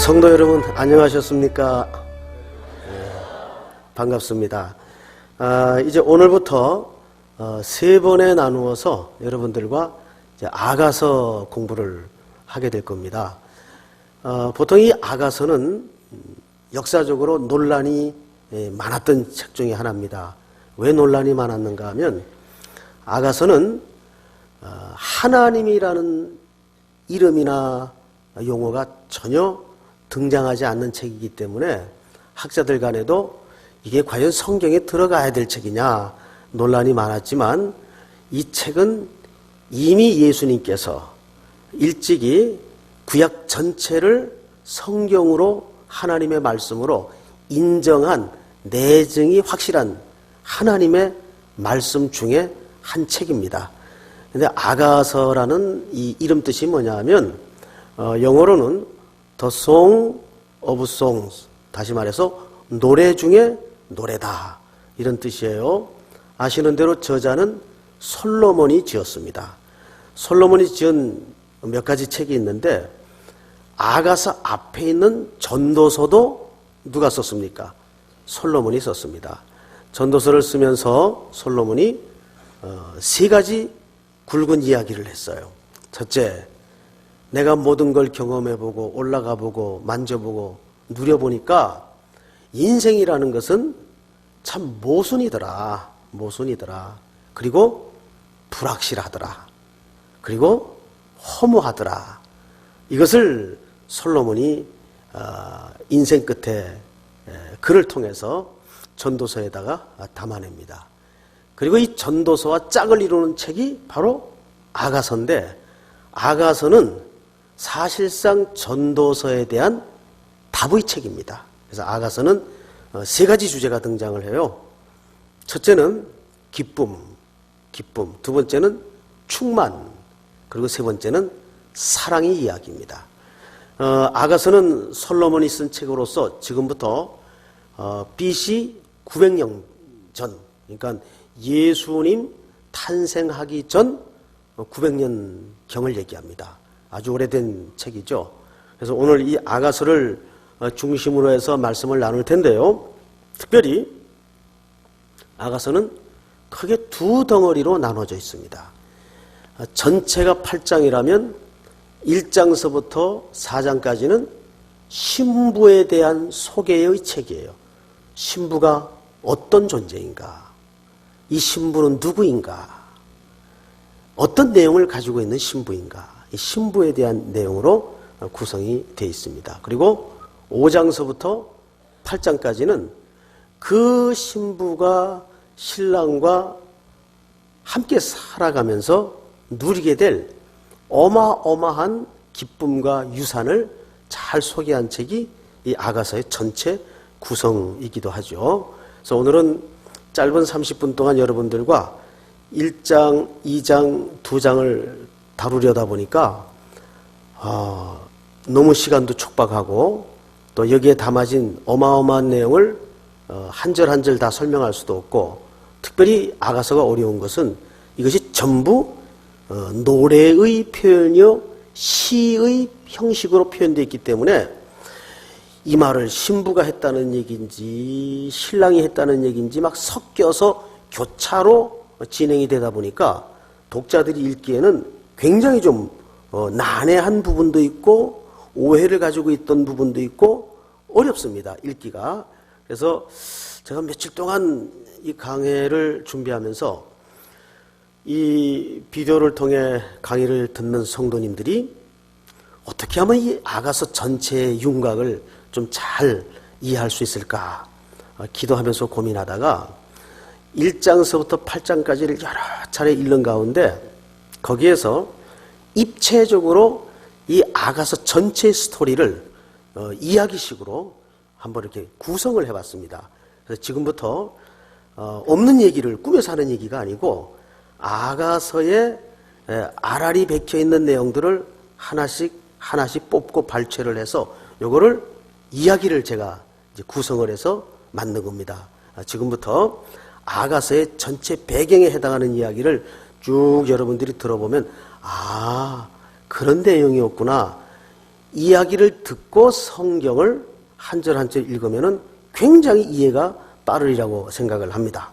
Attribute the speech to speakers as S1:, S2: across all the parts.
S1: 성도 여러분 안녕하셨습니까? 반갑습니다. 이제 오늘부터 세 번에 나누어서 여러분들과 이제 아가서 공부를 하게 될 겁니다. 보통 이 아가서는 역사적으로 논란이 많았던 책 중에 하나입니다. 왜 논란이 많았는가 하면 아가서는 하나님이라는 이름이나 용어가 전혀 등장하지 않는 책이기 때문에 학자들 간에도 이게 과연 성경에 들어가야 될 책이냐 논란이 많았지만 이 책은 이미 예수님께서 일찍이 구약 전체를 성경으로 하나님의 말씀으로 인정한 내증이 확실한 하나님의 말씀 중에 한 책입니다. 근데 아가서라는 이 이름 뜻이 뭐냐 하면 영어로는 The Song of Songs, 다시 말해서 노래 중에 노래다 이런 뜻이에요. 아시는 대로 저자는 솔로몬이 지었습니다. 솔로몬이 지은 몇 가지 책이 있는데 아가서 앞에 있는 전도서도 누가 썼습니까? 솔로몬이 썼습니다. 전도서를 쓰면서 솔로몬이 세 가지 굵은 이야기를 했어요. 첫째, 내가 모든 걸 경험해보고 올라가보고 만져보고 누려보니까 인생이라는 것은 참 모순이더라. 그리고 불확실하더라. 그리고 허무하더라. 이것을 솔로몬이 인생 끝에 글을 통해서 전도서에다가 담아냅니다. 그리고 이 전도서와 짝을 이루는 책이 바로 아가서인데 아가서는 사실상 전도서에 대한 답의 책입니다. 그래서 아가서는 세 가지 주제가 등장을 해요. 첫째는 기쁨, 두 번째는 충만, 그리고 세 번째는 사랑의 이야기입니다. 아가서는 솔로몬이 쓴 책으로서 지금부터 BC 900년 전, 그러니까 예수님 탄생하기 전 900년경을 얘기합니다. 아주 오래된 책이죠. 그래서 오늘 이 아가서를 중심으로 해서 말씀을 나눌 텐데요. 특별히 아가서는 크게 두 덩어리로 나눠져 있습니다. 전체가 8장이라면 1장서부터 4장까지는 신부에 대한 소개의 책이에요. 신부가 어떤 존재인가? 이 신부는 누구인가? 어떤 내용을 가지고 있는 신부인가? 이 신부에 대한 내용으로 구성이 되어 있습니다. 그리고 5장서부터 8장까지는 그 신부가 신랑과 함께 살아가면서 누리게 될 어마어마한 기쁨과 유산을 잘 소개한 책이 이 아가서의 전체 구성이기도 하죠. 그래서 오늘은 짧은 30분 동안 여러분들과 1장, 2장, 2장을 다루려다 보니까 너무 시간도 촉박하고 또 여기에 담아진 어마어마한 내용을 한 절 한 절 다 설명할 수도 없고 특별히 아가서가 어려운 것은 이것이 전부 노래의 표현이요 시의 형식으로 표현되어 있기 때문에 이 말을 신부가 했다는 얘기인지 신랑이 했다는 얘기인지 막 섞여서 교차로 진행이 되다 보니까 독자들이 읽기에는 굉장히 좀 난해한 부분도 있고 오해를 가지고 있던 부분도 있고 어렵습니다. 읽기가. 그래서 제가 며칠 동안 이 강해를 준비하면서 이 비디오를 통해 강의를 듣는 성도님들이 어떻게 하면 이 아가서 전체의 윤곽을 좀 잘 이해할 수 있을까 기도하면서 고민하다가 1장서부터 8장까지를 여러 차례 읽는 가운데 거기에서 입체적으로 이 아가서 전체 스토리를 이야기식으로 한번 이렇게 구성을 해봤습니다. 그래서 지금부터 없는 얘기를 꾸며서 하는 얘기가 아니고 아가서에 알알이 박혀있는 내용들을 하나씩 뽑고 발췌를 해서 요거를 이야기를 제가 이제 구성을 해서 만든 겁니다. 지금부터 아가서의 전체 배경에 해당하는 이야기를 쭉 여러분들이 들어보면 그런 내용이었구나. 이야기를 듣고 성경을 한 절 한 절 읽으면은 굉장히 이해가 빠르리라고 생각을 합니다.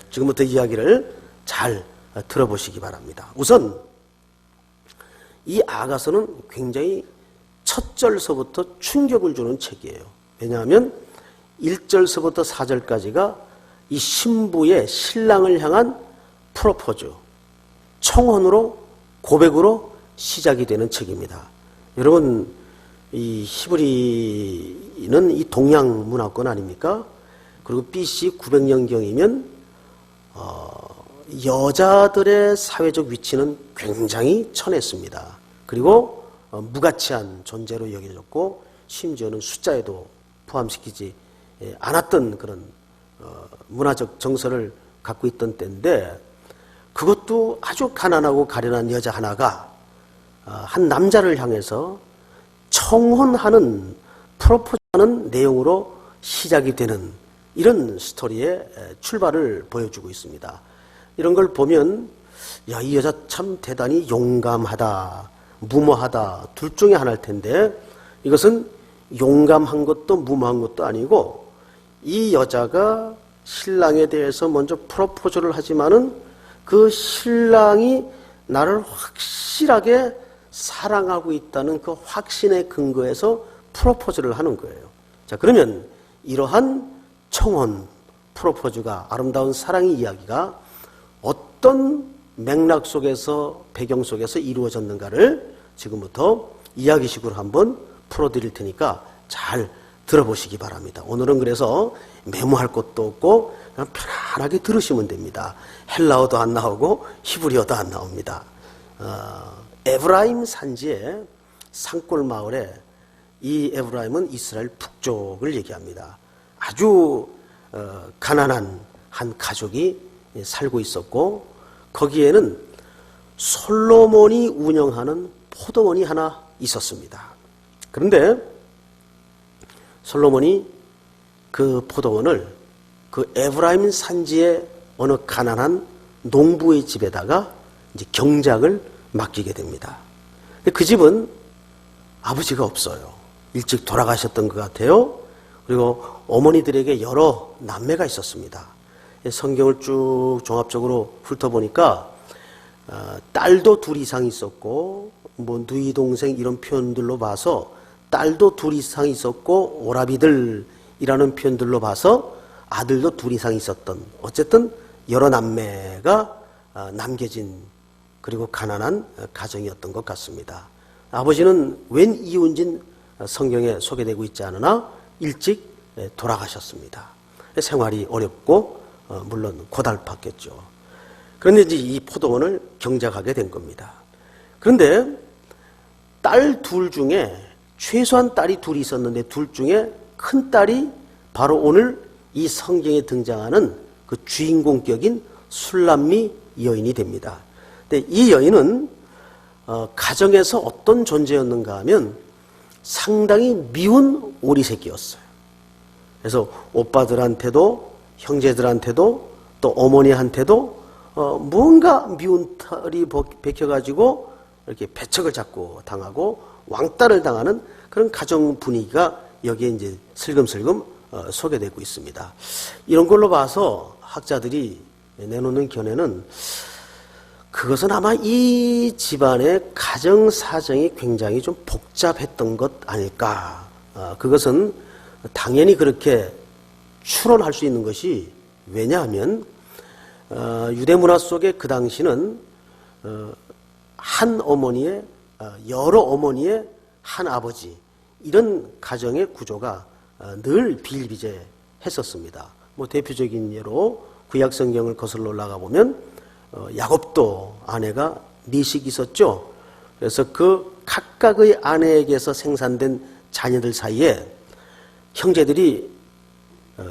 S1: 지금부터 이야기를 잘 들어보시기 바랍니다. 우선 이 아가서는 굉장히 첫 절서부터 충격을 주는 책이에요. 왜냐하면 1절서부터 4절까지가 이 신부의 신랑을 향한 프로포즈, 청혼으로, 고백으로 시작이 되는 책입니다. 여러분, 이 히브리는 이 동양 문화권 아닙니까? 그리고 BC 900년경이면 여자들의 사회적 위치는 굉장히 천했습니다. 그리고 무가치한 존재로 여겨졌고 심지어는 숫자에도 포함시키지 않았던 그런 문화적 정서를 갖고 있던 때인데, 그것도 아주 가난하고 가련한 여자 하나가 한 남자를 향해서 청혼하는, 프로포즈하는 내용으로 시작이 되는 이런 스토리의 출발을 보여주고 있습니다. 이런 걸 보면 야, 이 여자 참 대단히 용감하다, 무모하다, 둘 중에 하나일 텐데, 이것은 용감한 것도 무모한 것도 아니고, 이 여자가 신랑에 대해서 먼저 프로포즈를 하지만은 그 신랑이 나를 확실하게 사랑하고 있다는 그 확신의 근거에서 프로포즈를 하는 거예요. 자, 그러면 이러한 청혼, 프로포즈가, 아름다운 사랑의 이야기가 어떤 맥락 속에서, 배경 속에서 이루어졌는가를 지금부터 이야기식으로 한번 풀어드릴 테니까 잘 들어보시기 바랍니다. 오늘은 그래서 메모할 것도 없고 그냥 편안하게 들으시면 됩니다. 헬라어도 안 나오고 히브리어도 안 나옵니다. 에브라임 산지의 산골 마을에, 이 에브라임은 이스라엘 북쪽을 얘기합니다. 아주 가난한 한 가족이 살고 있었고, 거기에는 솔로몬이 운영하는 포도원이 하나 있었습니다. 그런데 솔로몬이 그 포도원을 그 에브라임 산지의 어느 가난한 농부의 집에다가 이제 경작을 맡기게 됩니다. 근데 그 집은 아버지가 없어요. 일찍 돌아가셨던 것 같아요. 그리고 어머니들에게 여러 남매가 있었습니다. 성경을 쭉 종합적으로 훑어보니까 딸도 둘 이상 있었고, 뭐 누이 동생 이런 표현들로 봐서 딸도 둘 이상 있었고, 오라비들이라는 표현들로 봐서 아들도 둘 이상 있었던, 어쨌든 여러 남매가 남겨진, 그리고 가난한 가정이었던 것 같습니다. 아버지는 웬 이유인지는 성경에 소개되고 있지 않으나 일찍 돌아가셨습니다. 생활이 어렵고 물론 고달팠겠죠. 그런데 이제 이 포도원을 경작하게 된 겁니다. 그런데 딸 둘 중에, 최소한 딸이 둘이 있었는데 둘 중에 큰 딸이 바로 오늘 이 성경에 등장하는 그 주인공격인 술람미 여인이 됩니다. 근데 이 여인은 가정에서 어떤 존재였는가 하면 상당히 미운 오리 새끼였어요. 그래서 오빠들한테도, 형제들한테도, 또 어머니한테도 뭔가 미운 털이 베껴가지고 이렇게 배척을 자꾸 당하고 왕따를 당하는 그런 가정 분위기가 여기에 이제 슬금슬금 소개되고 있습니다. 이런 걸로 봐서 학자들이 내놓는 견해는, 그것은 아마 이 집안의 가정 사정이 굉장히 좀 복잡했던 것 아닐까. 그것은 당연히 그렇게 추론할 수 있는 것이, 왜냐하면 유대 문화 속에 그 당시는 한 어머니의, 여러 어머니의 한 아버지, 이런 가정의 구조가 늘 비일비재했었습니다. 뭐 대표적인 예로 구약 성경을 거슬러 올라가 보면 야곱도 아내가 넷씩 있었죠. 그래서 그 각각의 아내에게서 생산된 자녀들 사이에 형제들이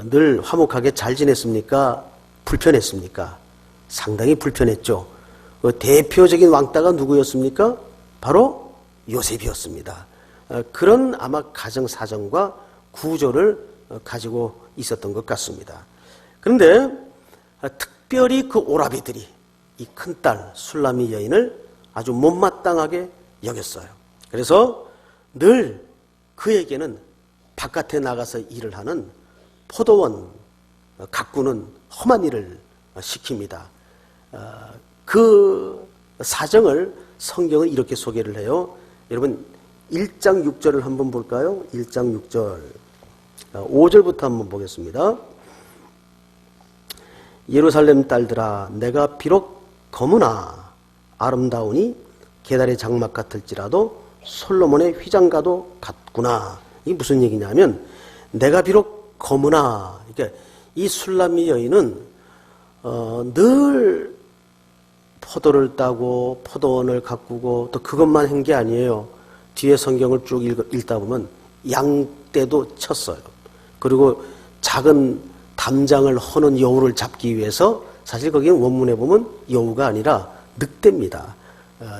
S1: 늘 화목하게 잘 지냈습니까? 불편했습니까? 상당히 불편했죠. 그 대표적인 왕따가 누구였습니까? 바로 요셉이었습니다. 그런 아마 가정 사정과 구조를 가지고 있었던 것 같습니다. 그런데 특별히 그 오라비들이 이 큰딸 술람미 여인을 아주 못마땅하게 여겼어요. 그래서 늘 그에게는 바깥에 나가서 일을 하는 포도원 가꾸는 험한 일을 시킵니다. 그 사정을 성경은 이렇게 소개를 해요. 여러분 1장 6절을 한번 볼까요? 1장 6절 5절부터 한번 보겠습니다. 예루살렘 딸들아 내가 비록 검으나 아름다우니 게달의 장막 같을지라도 솔로몬의 휘장과도 같구나. 이게 무슨 얘기냐면 내가 비록 검으나 그러니까 이 술람미 여인은 늘 포도를 따고 포도원을 가꾸고 또 그것만 한 게 아니에요. 뒤에 성경을 쭉 읽다 보면 양떼도 쳤어요. 그리고 작은 담장을 허는 여우를 잡기 위해서 사실 거기는 원문에 보면 여우가 아니라 늑대입니다.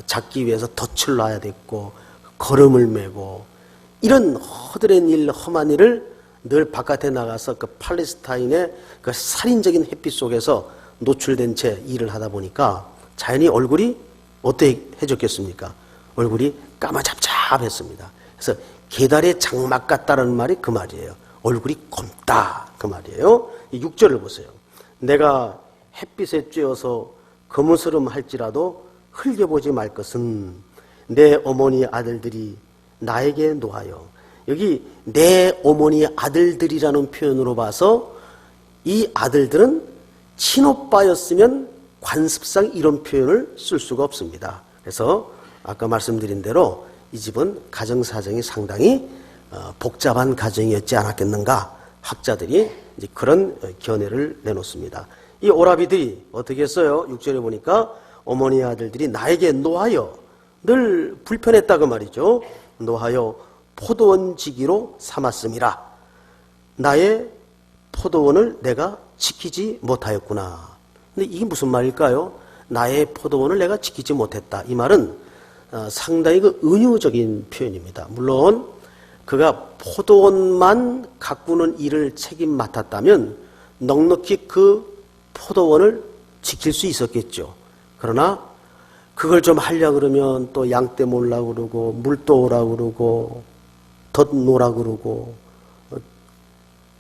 S1: 잡기 위해서 덫을 놔야 됐고 걸음을 메고 이런 허드렛 일 험한 일을 늘 바깥에 나가서 그 팔레스타인의 그 살인적인 햇빛 속에서 노출된 채 일을 하다 보니까 자연히 얼굴이 어떻게 해졌겠습니까? 얼굴이 까마잡잡했습니다. 그래서 게달의 장막 같다는 말이 그 말이에요. 얼굴이 검다 그 말이에요. 6절을 보세요. 내가 햇빛에 쬐어서 거무스름 할지라도 흘겨보지 말 것은 내 어머니 아들들이 나에게 노하여 여기 내 어머니 아들들이라는 표현으로 봐서 이 아들들은 친오빠였으면 관습상 이런 표현을 쓸 수가 없습니다. 그래서 아까 말씀드린 대로 이 집은 가정사정이 상당히 복잡한 가정이었지 않았겠는가 학자들이 이제 그런 견해를 내놓습니다. 이 오라비들이 어떻게 했어요? 6절에 보니까 어머니 아들들이 나에게 노하여 늘 불편했다고 말이죠. 노하여 포도원 지기로 삼았음이라. 나의 포도원을 내가 지키지 못하였구나. 근데 이게 무슨 말일까요? 나의 포도원을 내가 지키지 못했다. 이 말은 상당히 그 은유적인 표현입니다. 물론 그가 포도원만 가꾸는 일을 책임 맡았다면 넉넉히 그 포도원을 지킬 수 있었겠죠. 그러나 그걸 좀 하려고 그러면 또 양떼 몰라고 그러고 물 떠오라고 그러고 덧 놓으라 그러고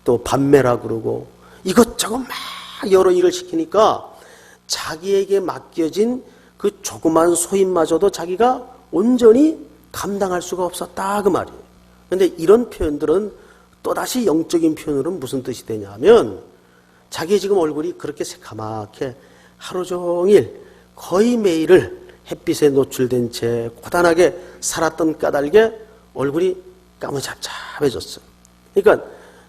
S1: 또 밤매라 그러고 이것저것 막 여러 일을 시키니까 자기에게 맡겨진 그 조그만 소임마저도 자기가 온전히 감당할 수가 없었다 그 말이에요. 그런데 이런 표현들은 또다시 영적인 표현으로는 무슨 뜻이 되냐면 자기의 지금 얼굴이 그렇게 새카맣게 하루 종일 거의 매일을 햇빛에 노출된 채 고단하게 살았던 까닭에 얼굴이 까무잡잡해졌어요. 그러니까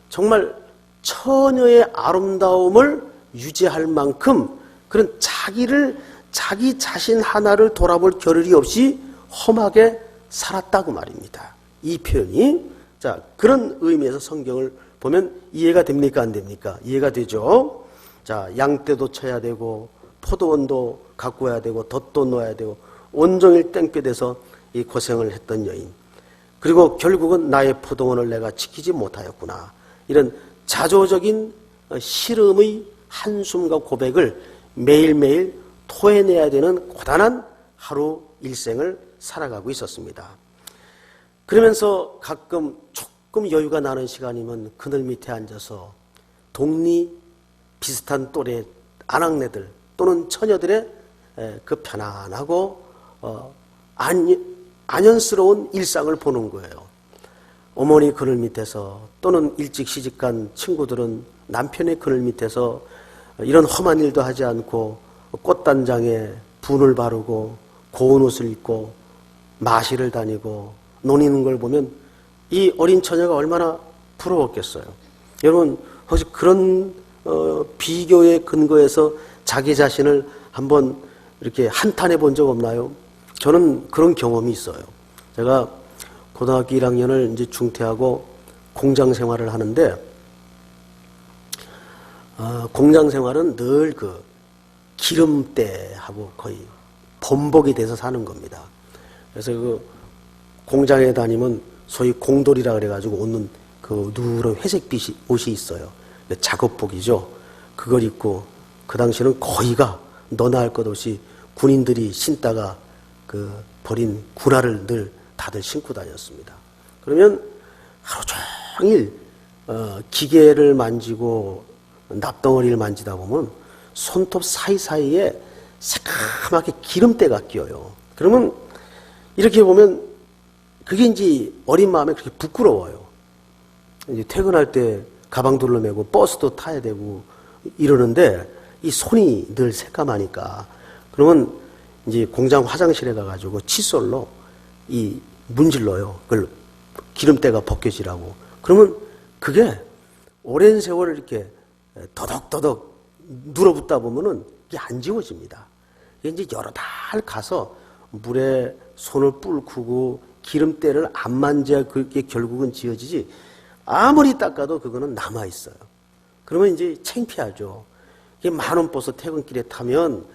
S1: 정말 처녀의 아름다움을 유지할 만큼 그런 자기 자신 하나를 돌아볼 겨를이 없이 험하게 살았다고 말입니다. 이 표현이 자 그런 의미에서 성경을 보면 이해가 됩니까 안 됩니까? 이해가 되죠. 자 양떼도 쳐야 되고 포도원도 가꾸어야 되고 덫도 놓아야 되고 온종일 땡볕에서 이 고생을 했던 여인. 그리고 결국은 나의 포도원을 내가 지키지 못하였구나. 이런 자조적인 시름의 한숨과 고백을 매일매일 토해내야 되는 고단한 하루 일생을 살아가고 있었습니다. 그러면서 가끔 조금 여유가 나는 시간이면 그늘 밑에 앉아서 동리 비슷한 또래 아낙네들 또는 처녀들의 그 편안하고 안연스러운 일상을 보는 거예요. 어머니 그늘 밑에서 또는 일찍 시집간 친구들은 남편의 그늘 밑에서 이런 험한 일도 하지 않고 꽃단장에 분을 바르고 고운 옷을 입고 마실을 다니고 논이는 걸 보면 이 어린 처녀가 얼마나 부러웠겠어요. 여러분 혹시 그런 비교의 근거에서 자기 자신을 한번 이렇게 한탄해 본 적 없나요? 저는 그런 경험이 있어요. 제가 고등학교 1학년을 이제 중퇴하고 공장 생활을 하는데 공장 생활은 늘 그 기름때하고 거의 번복이 돼서 사는 겁니다. 그래서 그 공장에 다니면 소위 공돌이라 그래가지고 옷는 그 누런 회색빛 옷이 있어요. 작업복이죠. 그걸 입고 그 당시에는 거의가 너나 할 것 없이 군인들이 신다가 그 버린 군화를 늘 다들 신고 다녔습니다. 그러면 하루 종일 기계를 만지고 납덩어리를 만지다 보면 손톱 사이사이에 새까맣게 기름때가 끼어요. 그러면 이렇게 보면 그게 이제 어린 마음에 그렇게 부끄러워요. 이제 퇴근할 때 가방 둘러매고 버스도 타야 되고 이러는데 이 손이 늘 새까마니까 그러면 이제 공장 화장실에 가가지고 칫솔로 이 문질러요. 그걸 기름때가 벗겨지라고. 그러면 그게 오랜 세월 이렇게 더덕더덕 눌어붙다 보면은 이게 안 지워집니다. 이게 이제 여러 달 가서 물에 손을 뿔크고 기름때를 안 만져야 그게 결국은 지워지지 아무리 닦아도 그거는 남아있어요. 그러면 이제 창피하죠. 이게 만원 버스 퇴근길에 타면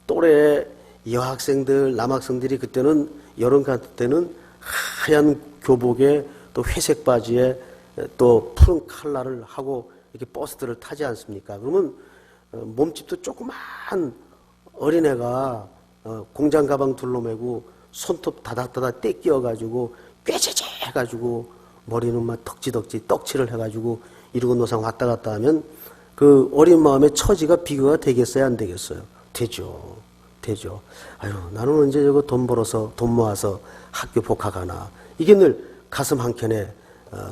S1: 또래 여학생들, 남학생들이 그때는 여름 같을 때는 하얀 교복에 또 회색 바지에 또 푸른 칼라를 하고 이렇게 버스들을 타지 않습니까? 그러면 몸집도 조그만 어린애가 공장 가방 둘러매고 손톱 다닥다닥 떼끼어가지고 꾀재재 해가지고 머리는 막 덕지덕지 떡칠을 해가지고 이러고 노상 왔다 갔다 하면 그 어린 마음의 처지가 비교가 되겠어요? 안 되겠어요? 되죠. 되죠. 아유, 나는 언제 저거 돈 벌어서 돈 모아서 학교 복학하나. 이게 늘 가슴 한켠에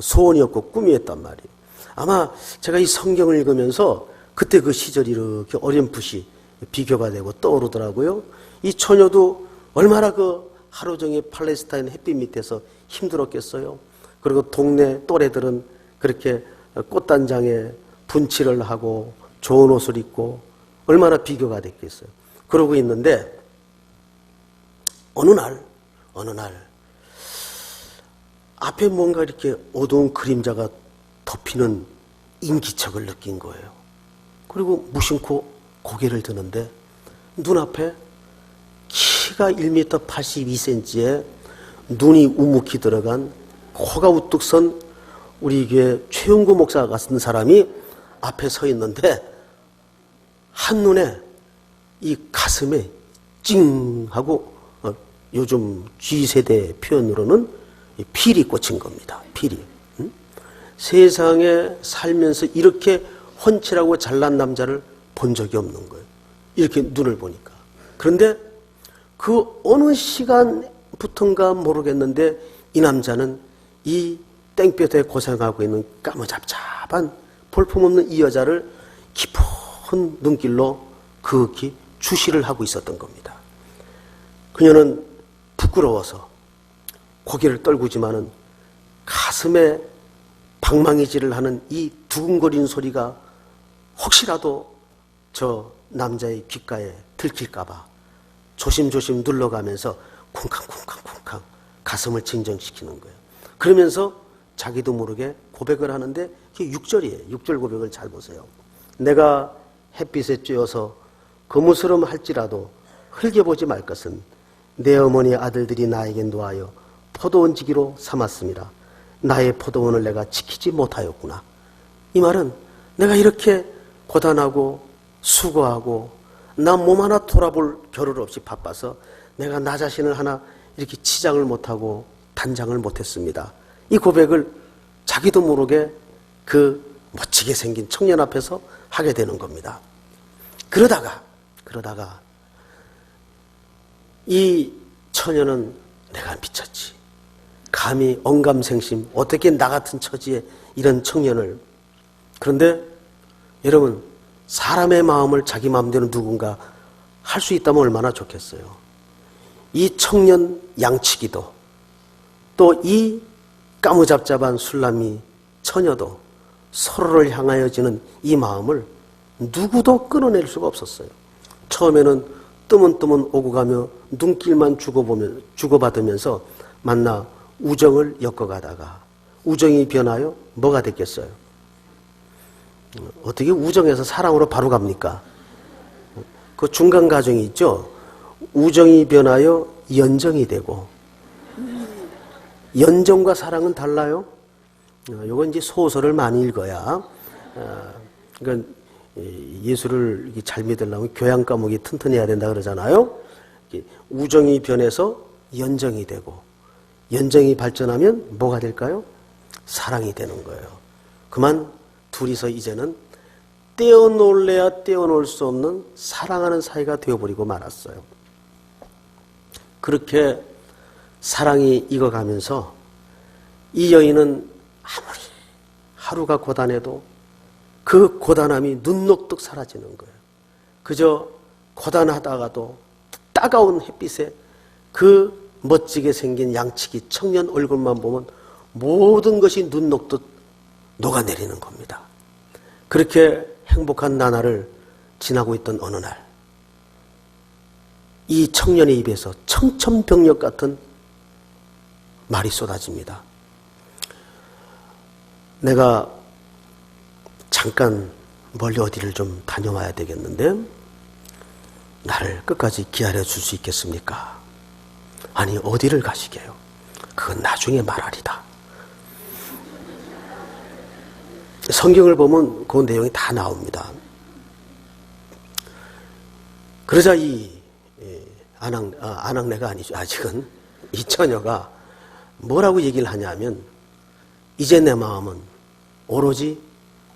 S1: 소원이었고 꿈이었단 말이에요. 아마 제가 이 성경을 읽으면서 그때 그 시절이 이렇게 어렴풋이 비교가 되고 떠오르더라고요. 이 처녀도 얼마나 그 하루 종일 팔레스타인 햇빛 밑에서 힘들었겠어요. 그리고 동네 또래들은 그렇게 꽃단장에 분칠을 하고 좋은 옷을 입고 얼마나 비교가 됐겠어요. 그러고 있는데 어느 날 앞에 뭔가 이렇게 어두운 그림자가 덮이는 인기척을 느낀 거예요. 그리고 무심코 고개를 드는데 눈앞에 키가 1m 82cm에 눈이 우묵히 들어간 코가 우뚝 선 우리 교회 최용구 목사 같은 사람이 앞에 서 있는데 한눈에 이 가슴에 찡 하고 요즘 G세대 표현으로는 필이 꽂힌 겁니다. 필이. 세상에 살면서 이렇게 훤칠하고 잘난 남자를 본 적이 없는 거예요. 이렇게 눈을 보니까. 그런데 그 어느 시간부터인가 모르겠는데 이 남자는 이 땡볕에 고생하고 있는 까무잡잡한 볼품없는 이 여자를 깊은 눈길로 그윽히 주시를 하고 있었던 겁니다. 그녀는 부끄러워서 고개를 떨구지만은 가슴에 방망이질을 하는 이 두근거리는 소리가 혹시라도 저 남자의 귓가에 들킬까봐 조심조심 눌러가면서 쿵쾅쿵쾅쿵쾅 가슴을 진정시키는 거예요. 그러면서 자기도 모르게 고백을 하는데 그게 6절이에요. 6절 고백을 잘 보세요. 내가 햇빛에 쬐어서 거무스름 할지라도 흘겨보지 말 것은 내 어머니의 아들들이 나에게 놓아여 포도원 지기로 삼았습니다. 나의 포도원을 내가 지키지 못하였구나. 이 말은 내가 이렇게 고단하고 수고하고 나 몸 하나 돌아볼 겨를 없이 바빠서 내가 나 자신을 하나 이렇게 치장을 못하고 단장을 못했습니다. 이 고백을 자기도 모르게 그 멋지게 생긴 청년 앞에서 하게 되는 겁니다. 그러다가 이 처녀는 내가 미쳤지. 감히 언감생심 어떻게 나 같은 처지에 이런 청년을. 그런데 여러분 사람의 마음을 자기 마음대로 누군가 할 수 있다면 얼마나 좋겠어요. 이 청년 양치기도 또 이 까무잡잡한 술람이 처녀도 서로를 향하여 지는 이 마음을 누구도 끊어낼 수가 없었어요. 처음에는 뜨문뜨문 오고 가며 눈길만 주고받으면서 만나 우정을 엮어가다가 우정이 변하여 뭐가 됐겠어요? 어떻게 우정에서 사랑으로 바로 갑니까? 그 중간 과정이 있죠. 우정이 변하여 연정이 되고 연정과 사랑은 달라요. 이건 이제 소설을 많이 읽어야. 그러니까 예수를 잘 믿으려면 교양 과목이 튼튼해야 된다 그러잖아요. 우정이 변해서 연정이 되고 연정이 발전하면 뭐가 될까요? 사랑이 되는 거예요. 그만 둘이서 이제는 떼어놓을래야 떼어놓을 수 없는 사랑하는 사이가 되어버리고 말았어요. 그렇게 사랑이 익어가면서 이 여인은 아무리 하루가 고단해도 그 고단함이 눈 녹듯 사라지는 거예요. 그저 고단하다가도 따가운 햇빛에 그 멋지게 생긴 양치기 청년 얼굴만 보면 모든 것이 눈 녹듯 녹아내리는 겁니다. 그렇게 행복한 나날을 지나고 있던 어느 날, 이 청년의 입에서 청천벽력 같은 말이 쏟아집니다. 내가 잠깐 멀리 어디를 좀 다녀와야 되겠는데 나를 끝까지 기다려줄 수 있겠습니까? 아니, 어디를 가시게요? 그건 나중에 말하리다. 성경을 보면 그 내용이 다 나옵니다. 그러자 이 아낙네가 아니죠. 아직은 이 처녀가 뭐라고 얘기를 하냐면, 이제 내 마음은 오로지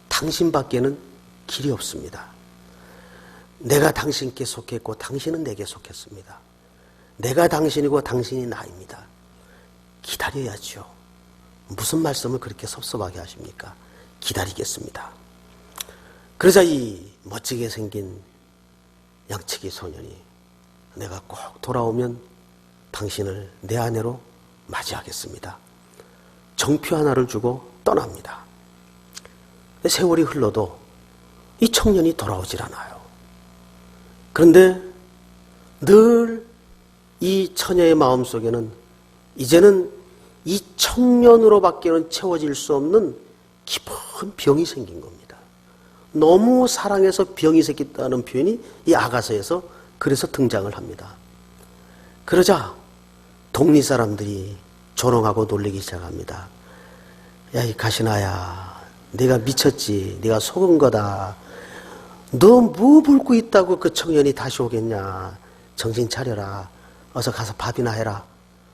S1: 당신밖에는 길이 없습니다. 내가 당신께 속했고 당신은 내게 속했습니다. 내가 당신이고 당신이 나입니다. 기다려야죠. 무슨 말씀을 그렇게 섭섭하게 하십니까? 기다리겠습니다. 그러자 이 멋지게 생긴 양치기 소년이, 내가 꼭 돌아오면 당신을 내 아내로 맞이하겠습니다. 정표 하나를 주고 떠납니다. 세월이 흘러도 이 청년이 돌아오질 않아요. 그런데 늘 이 처녀의 마음속에는 이제는 이 청년으로밖에는 채워질 수 없는 깊은 병이 생긴 겁니다. 너무 사랑해서 병이 생겼다는 표현이 이 아가서에서 그래서 등장을 합니다. 그러자 동리 사람들이 조롱하고 놀리기 시작합니다. 야, 이 가시나야, 네가 미쳤지, 네가 속은 거다. 너 뭐 붉고 있다고 그 청년이 다시 오겠냐. 정신 차려라. 어서 가서 밥이나 해라.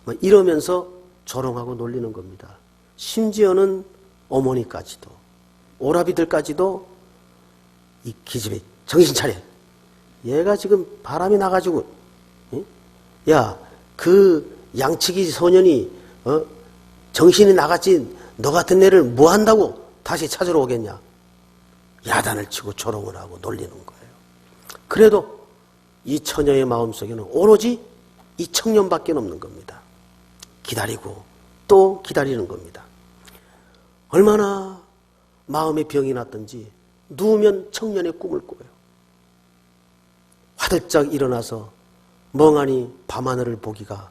S1: 뭐 이러면서 조롱하고 놀리는 겁니다. 심지어는 어머니까지도, 오라비들까지도 이 기집애 정신 차려. 얘가 지금 바람이 나가지고, 야, 그 양치기 소년이 정신이 나갔지, 너 같은 애를 뭐 한다고 다시 찾으러 오겠냐. 야단을 치고 조롱을 하고 놀리는 거예요. 그래도 이 처녀의 마음속에는 오로지 이 청년밖에 없는 겁니다. 기다리고 또 기다리는 겁니다. 얼마나 마음에 병이 났든지 누우면 청년의 꿈을 꿔요. 화들짝 일어나서 멍하니 밤하늘을 보기가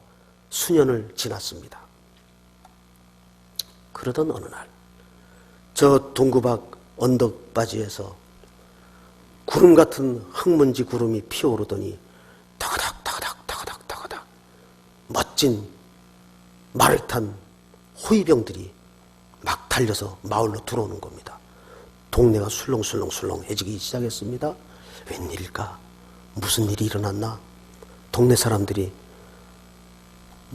S1: 수년을 지났습니다. 그러던 어느 날, 저 동구박 언덕바지에서 구름 같은 흙먼지 구름이 피어오르더니 타가닥 타가닥 타가닥 타가닥 멋진 말을 탄 호위병들이 막 달려서 마을로 들어오는 겁니다. 동네가 술렁술렁술렁해지기 시작했습니다. 웬일일까? 무슨 일이 일어났나? 동네 사람들이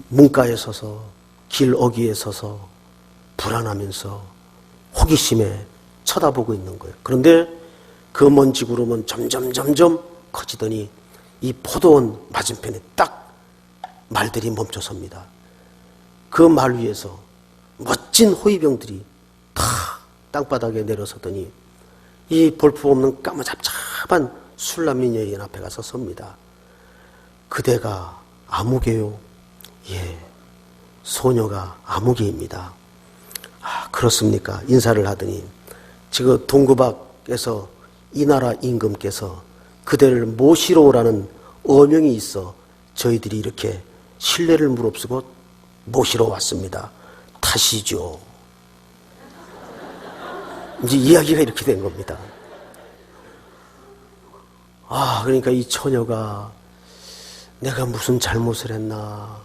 S1: 문가에 서서, 길 어귀에 서서 불안하면서 호기심에 쳐다보고 있는 거예요. 그런데 그 먼지 구름은 점점 커지더니 이 포도원 맞은편에 딱 말들이 멈춰섭니다. 그 말 위에서 멋진 호위병들이 다 땅바닥에 내려서더니 이 볼품없는 까무잡잡한 술남민 여인 앞에 가서 섭니다. 그대가 아무개요? 예, 소녀가 아무개입니다. 아, 그렇습니까? 인사를 하더니 지금 동구박에서 이 나라 임금께서 그대를 모시러 오라는 어명이 있어 저희들이 이렇게 신뢰를 무릅쓰고 모시러 왔습니다. 타시죠. 이제 이야기가 이렇게 된 겁니다. 아, 그러니까 이 처녀가 내가 무슨 잘못을 했나?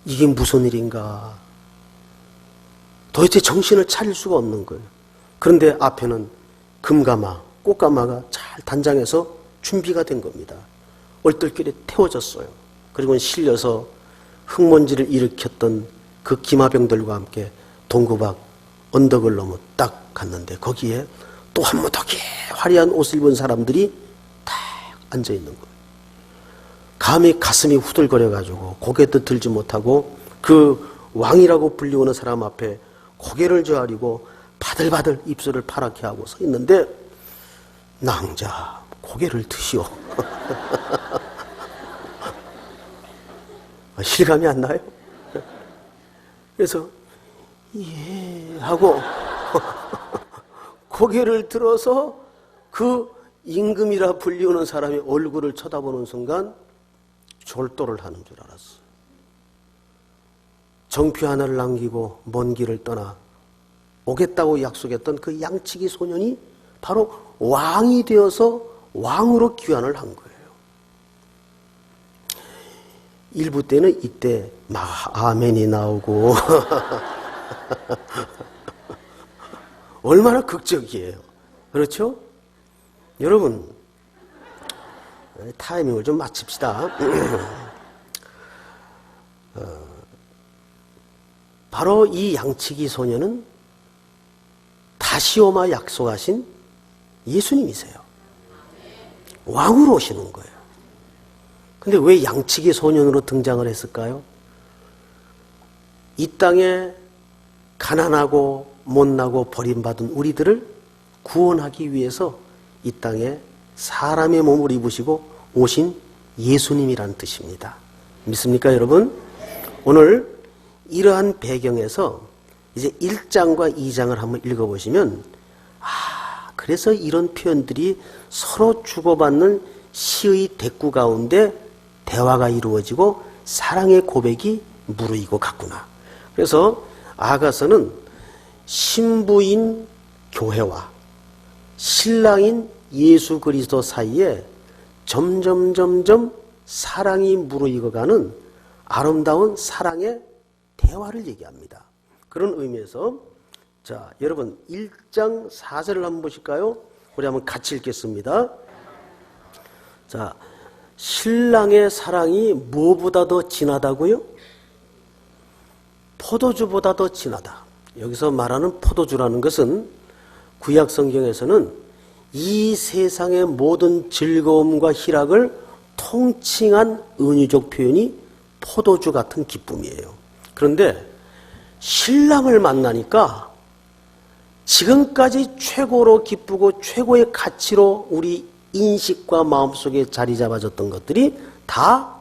S1: 이게 무슨 일인가? 도대체 정신을 차릴 수가 없는 거예요. 그런데 앞에는 금가마, 꽃가마가 잘 단장해서 준비가 된 겁니다. 얼떨결에 태워졌어요. 그리고 실려서 흙먼지를 일으켰던 그 기마병들과 함께 동구박 언덕을 넘어 딱 갔는데 거기에 또 한 무더기 화려한 옷을 입은 사람들이 딱 앉아 있는 거예요. 감히 가슴이 후들거려가지고 고개도 들지 못하고 그 왕이라고 불리우는 사람 앞에 고개를 저아리고 바들바들 입술을 파랗게 하고 서 있는데 낭자 고개를 드시오. 실감이 안 나요? 그래서 예 하고 고개를 들어서 그 임금이라 불리우는 사람의 얼굴을 쳐다보는 순간 졸도를 하는 줄 알았어요. 정피 하나를 남기고 먼 길을 떠나 오겠다고 약속했던 그 양치기 소년이 바로 왕이 되어서 왕으로 귀환을 한 거예요. 일부 때는 이때 막 아멘이 나오고 얼마나 극적이에요. 그렇죠? 여러분 타이밍을 좀 맞춥시다. 바로 이 양치기 소년은 다시 오마 약속하신 예수님이세요. 왕으로 오시는 거예요. 근데 왜 양치기 소년으로 등장을 했을까요? 이 땅에 가난하고 못나고 버림받은 우리들을 구원하기 위해서 이 땅에 사람의 몸을 입으시고 오신 예수님이라는 뜻입니다. 믿습니까, 여러분? 오늘 이러한 배경에서 이제 1장과 2장을 한번 읽어보시면 그래서 이런 표현들이 서로 주고받는 시의 대꾸 가운데 대화가 이루어지고 사랑의 고백이 무르익고 갔구나. 그래서 아가서는 신부인 교회와 신랑인 예수 그리스도 사이에 점점 사랑이 무르익어가는 아름다운 사랑의 대화를 얘기합니다. 그런 의미에서 자, 여러분 1장 4절을 한번 보실까요? 우리 한번 같이 읽겠습니다. 자, 신랑의 사랑이 무엇보다 더 진하다고요? 포도주보다 더 진하다. 여기서 말하는 포도주라는 것은 구약 성경에서는 이 세상의 모든 즐거움과 희락을 통칭한 은유적 표현이 포도주 같은 기쁨이에요. 그런데 신랑을 만나니까 지금까지 최고로 기쁘고 최고의 가치로 우리 인식과 마음속에 자리 잡아졌던 것들이 다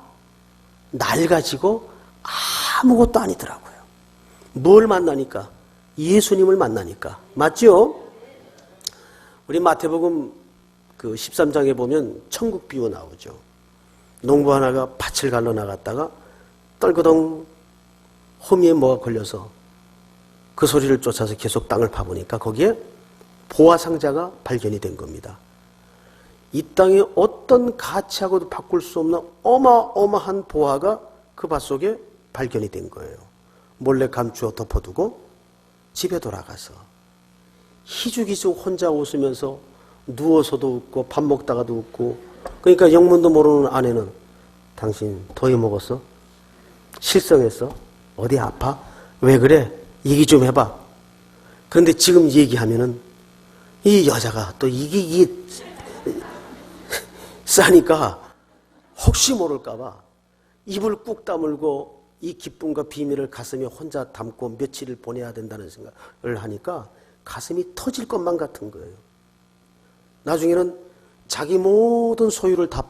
S1: 낡아지고 아무것도 아니더라고요. 뭘 만나니까? 예수님을 만나니까. 맞죠? 우리 마태복음 그 13장에 보면 천국 비유 나오죠. 농부 하나가 밭을 갈러 나갔다가 떨거덩 호미에 뭐가 걸려서 그 소리를 쫓아서 계속 땅을 파보니까 거기에 보화 상자가 발견이 된 겁니다. 이 땅에 어떤 가치하고도 바꿀 수 없는 어마어마한 보화가 그 밭 속에 발견이 된 거예요. 몰래 감추어 덮어두고 집에 돌아가서 희죽희죽 혼자 웃으면서 누워서도 웃고 밥 먹다가도 웃고, 그러니까 영문도 모르는 아내는 당신 더위 먹었어? 실성했어? 어디 아파? 왜 그래? 얘기 좀 해봐. 그런데 지금 얘기하면은 이 여자가 또 이게 싸니까 혹시 모를까봐 입을 꾹 다물고 이 기쁨과 비밀을 가슴에 혼자 담고 며칠을 보내야 된다는 생각을 하니까 가슴이 터질 것만 같은 거예요. 나중에는 자기 모든 소유를 다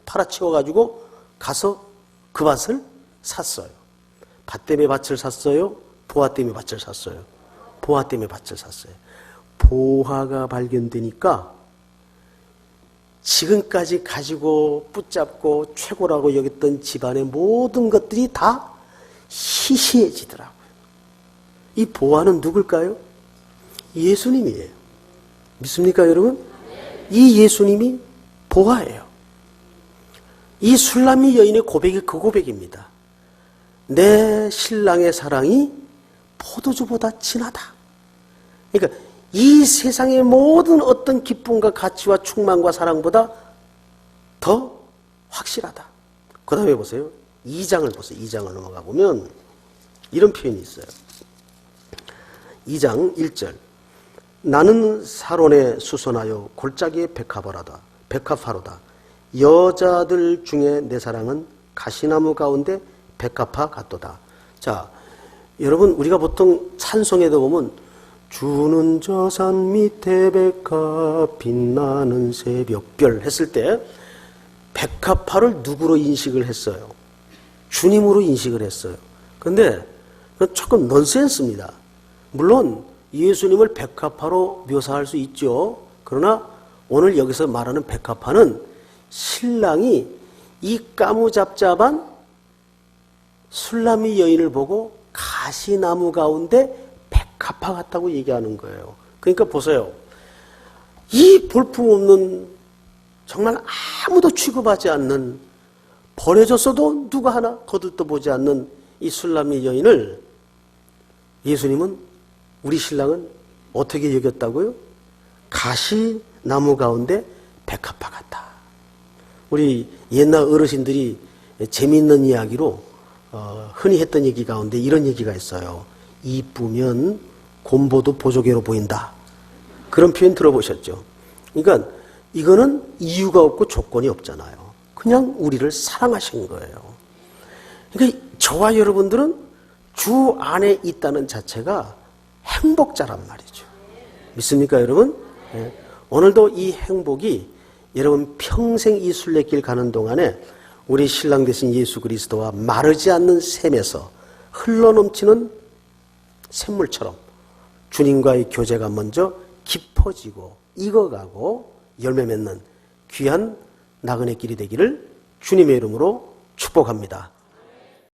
S1: 팔아치워가지고 가서 그 밭을 샀어요. 밭 때문에 밭을 샀어요? 보화 때문에 밭을 샀어요? 보화 때문에 밭을 샀어요. 보화가 발견되니까 지금까지 가지고 붙잡고 최고라고 여겼던 집안의 모든 것들이 다 시시해지더라고요. 이 보화는 누굴까요? 예수님이에요. 믿습니까, 여러분? 이 예수님이 보화예요. 이 술람이 여인의 고백이 그 고백입니다. 내 신랑의 사랑이 포도주보다 진하다. 그러니까 이 세상의 모든 어떤 기쁨과 가치와 충만과 사랑보다 더 확실하다. 그 다음에 보세요. 2장을 보세요. 2장을 넘어가 보면 이런 표현이 있어요. 2장 1절. 나는 사론에 수선하여 골짜기에 백합하로다. 여자들 중에 내 사랑은 가시나무 가운데 백합화 같도다. 자, 여러분, 우리가 보통 찬송에도 보면 주는 저 산 밑에 백합 빛나는 새벽별 했을 때 백합화를 누구로 인식을 했어요? 주님으로 인식을 했어요. 그런데 그건 조금 넌센스입니다. 물론 예수님을 백합화로 묘사할 수 있죠. 그러나 오늘 여기서 말하는 백합화는 신랑이 이 까무잡잡한 술람이 여인을 보고 가시나무 가운데 백합화 같다고 얘기하는 거예요. 그러니까 보세요. 이 볼품없는 정말 아무도 취급하지 않는 버려졌어도 누가 하나 거들떠보지 않는 이 술람이 여인을 예수님은 우리 신랑은 어떻게 여겼다고요? 가시나무 가운데 백합화 같다. 우리 옛날 어르신들이 재미있는 이야기로 흔히 했던 얘기 가운데 이런 얘기가 있어요. 이쁘면 곰보도 보조개로 보인다. 그런 표현 들어보셨죠? 그러니까 이거는 이유가 없고 조건이 없잖아요. 그냥 우리를 사랑하신 거예요. 그러니까 저와 여러분들은 주 안에 있다는 자체가 행복자란 말이죠. 믿습니까, 여러분? 네. 오늘도 이 행복이 여러분 평생 이 순례길 가는 동안에 우리 신랑 되신 예수 그리스도와 마르지 않는 샘에서 흘러넘치는 샘물처럼 주님과의 교제가 먼저 깊어지고 익어가고 열매 맺는 귀한 나그네 길이 되기를 주님의 이름으로 축복합니다.